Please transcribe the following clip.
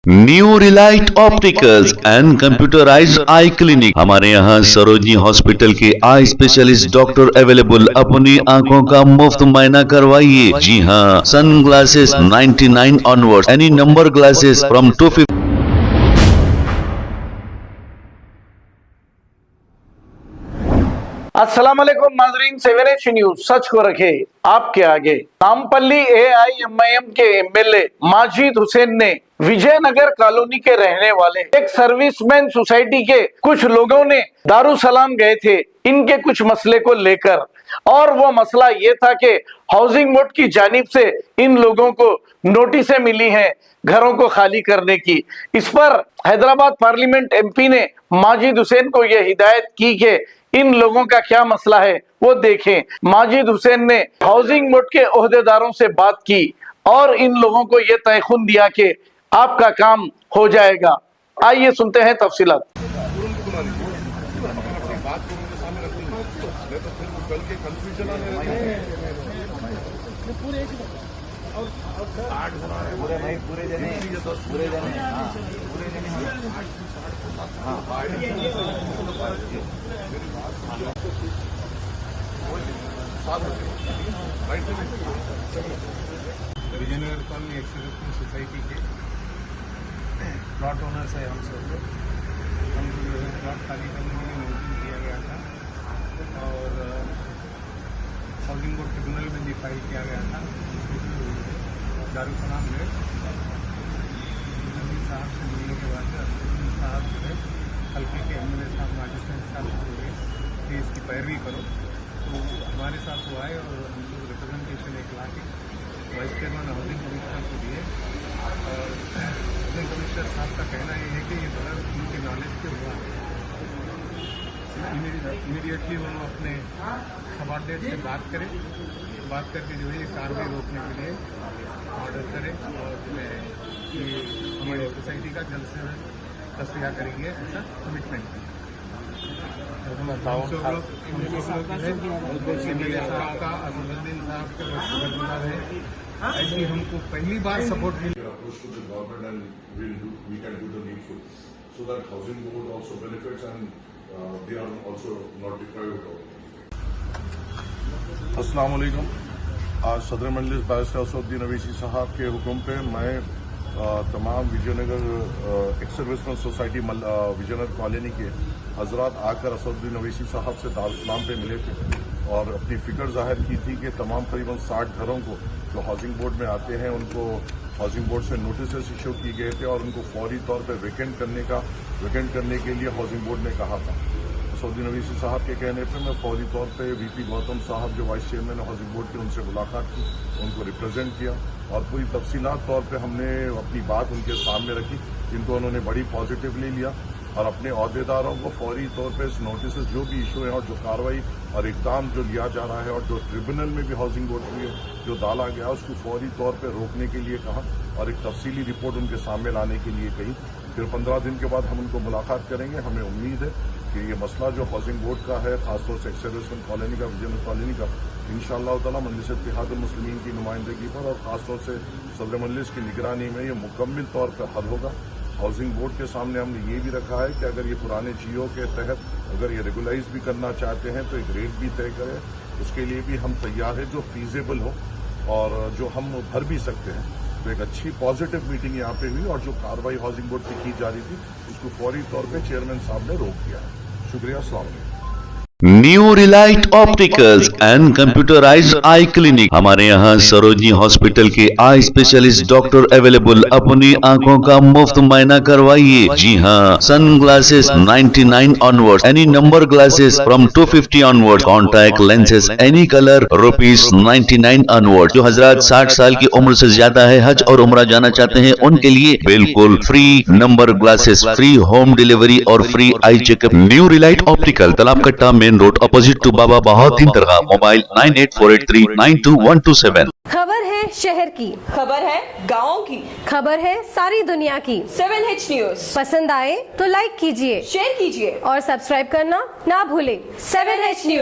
New Relight opticals and computerised I clinic. हमारे यहाँ Sarojini hospital के आई स्पेशलिस्ट डॉक्टर अवेलेबल। अपनी आंखों का मुफ्त मुआयना करवाइए। जी हाँ, sun glasses 99 onward, any number glasses from 250। अस्सलाम वालेकुम नाजरीन, 7H न्यूज सच को रखे आपके आगे। नामपल्ली AIMIM के एमएलए माजिद हुसैन ने विजयनगर कॉलोनी के रहने वाले एक सर्विसमैन सोसाइटी के कुछ लोगों ने दारुसलाम गए थे इनके कुछ मसले को लेकर, और वो मसला ये था कि हाउसिंग बोर्ड की जानिब से इन लोगों को नोटिसें मिली हैं घरों को खाली करने की। इस पर हैदराबाद पार्लियामेंट MP ने माजिद हुसैन को यह हिदायत की कि इन लोगों का क्या मसला है वो देखें। माजिद हुसैन ने हाउसिंग बोर्ड के ओहदेदारों से बात की और इन लोगों को ये तयखुन दिया कि आपका काम हो जाएगा। आइए सुनते हैं तफसीलात। विजयनगर कॉलोनी एक्सर्विसमेंट सोसाइटी के प्लॉट ओनर्स है हम सब लोग। हमको जो है प्लॉट खाली करने के लिए नोटिस दिया गया था और हाउसिंग बोर्ड ट्रिब्यूनल में भी फाइल किया गया था। दारुसलाम में साहब से मिलने के बाद साहब जो है हल्के के MLA साहब माजिस्ट्रेट साहब को बोले कि इसकी पैरवी करो। तो हमारे साथ वो आए और हमको रिप्रेजेंटेशन एक ला के वाइस चेयरमैन हाउसिंग कमिश्नर को दिए। और हाउसिंग कमिश्नर साहब का कहना ये है कि ये बड़ा उनके नॉलेज पे हुआ। इमीडिएटली वो अपने सबऑर्डिनेट से बात करके जो है ये कार्रवाई रोकने के लिए ऑर्डर करें और जो है ये हमारी सोसाइटी का जल्द से जल्द तस्वीर करेंगे, ऐसा कमिटमेंट किया। असदुद्दीन साहब के शुक्रगुजार है, ऐसी हमको पहली बार सपोर्ट मिली। So that housing board also benefits and they are also not deprived of. अस्सलाम वालेकुम। आज सदर मजलिस बैरिस्टर असदुद्दीन अवैसी साहब के हुक्म पे मैं तमाम Vijayanagar ex serviceman society Vijayanagar colony के हजरात आकर असदुद्दीन अवैसी साहब से दारुसलाम पे मिले थे और अपनी फिक्र जाहिर की थी कि तमाम करीबन 60 घरों को जो हाउसिंग बोर्ड में आते हैं उनको हाउसिंग बोर्ड से नोटिस इशू किए गए थे और उनको फौरी तौर पर वेकेंट करने के लिए हाउसिंग बोर्ड ने कहा था। असदुद्दीन अवैसी साहब के कहने पर मैं फौरी तौर पे VP गौतम साहब जो वाइस चेयरमैन हाउसिंग बोर्ड के उनसे मुलाकात की, उनको रिप्रेजेंट किया और पूरी तफसीलात तौर पे हमने अपनी बात उनके सामने रखी, जिनको उन्होंने बड़ी पॉजिटिवली लिया और अपने अहदेदारों को फौरी तौर पे इस नोटिस जो भी इशू है और जो कार्रवाई और इक़दाम जो लिया जा रहा है और जो ट्रिब्यूनल में भी हाउसिंग बोर्ड के लिए जो डाला गया उसको फौरी तौर पे रोकने के लिए कहा और एक तफसीली रिपोर्ट उनके सामने लाने के लिए कही। फिर 15 दिन के बाद हम उनको मुलाकात करेंगे। हमें उम्मीद है कि ये मसला जो हाउसिंग बोर्ड का है, खासतौर से एक्स-सर्विसमैन कॉलोनी का, विजयनगर कॉलोनी का, इंशाअल्लाह ताला मजलिस इत्तेहादुल मुस्लिमीन की नुमाइंदगी पर और खासतौर से सदर मजलिस की निगरानी में ये मुकम्मल तौर पर हल होगा। हाउसिंग बोर्ड के सामने हमने ये भी रखा है कि अगर ये पुराने GO के तहत अगर ये रेगुलाइज भी करना चाहते हैं तो एक रेट भी तय करें, उसके लिए भी हम तैयार है जो फीजेबल हो और जो हम भर भी सकते हैं। तो एक अच्छी पॉजिटिव मीटिंग यहाँ पे हुई और जो कार्रवाई हाउसिंग बोर्ड की जा रही थी उसको फौरी तौर पे चेयरमैन साहब ने रोक दिया है। शुक्रिया, अस्सलाम वालेकुम। New Relight opticals and computerised I clinic. हमारे यहाँ सरोजनी हॉस्पिटल के आई स्पेशलिस्ट डॉक्टर अवेलेबल। अपनी आंखों का मुफ्त मुआयना करवाइए। जी हाँ, sun glasses 99 onward, any number glasses from 250 onward, contact lenses any colour ₹99 onward. जो हजरात 60 साल की उम्र से ज्यादा है, हज और उम्रा जाना चाहते हैं, उनके लिए बिल्कुल free number glasses, free home delivery और free eye checkup. New relight optical, Talab Katta, main road, opposite to Baba Bahauddin dargah. Mobile 9848392127। खबर है शहर की, खबर है गाँव की, खबर है सारी दुनिया की। 7H न्यूज पसंद आए तो लाइक कीजिए, शेयर कीजिए और सब्सक्राइब करना ना भूले। 7H news.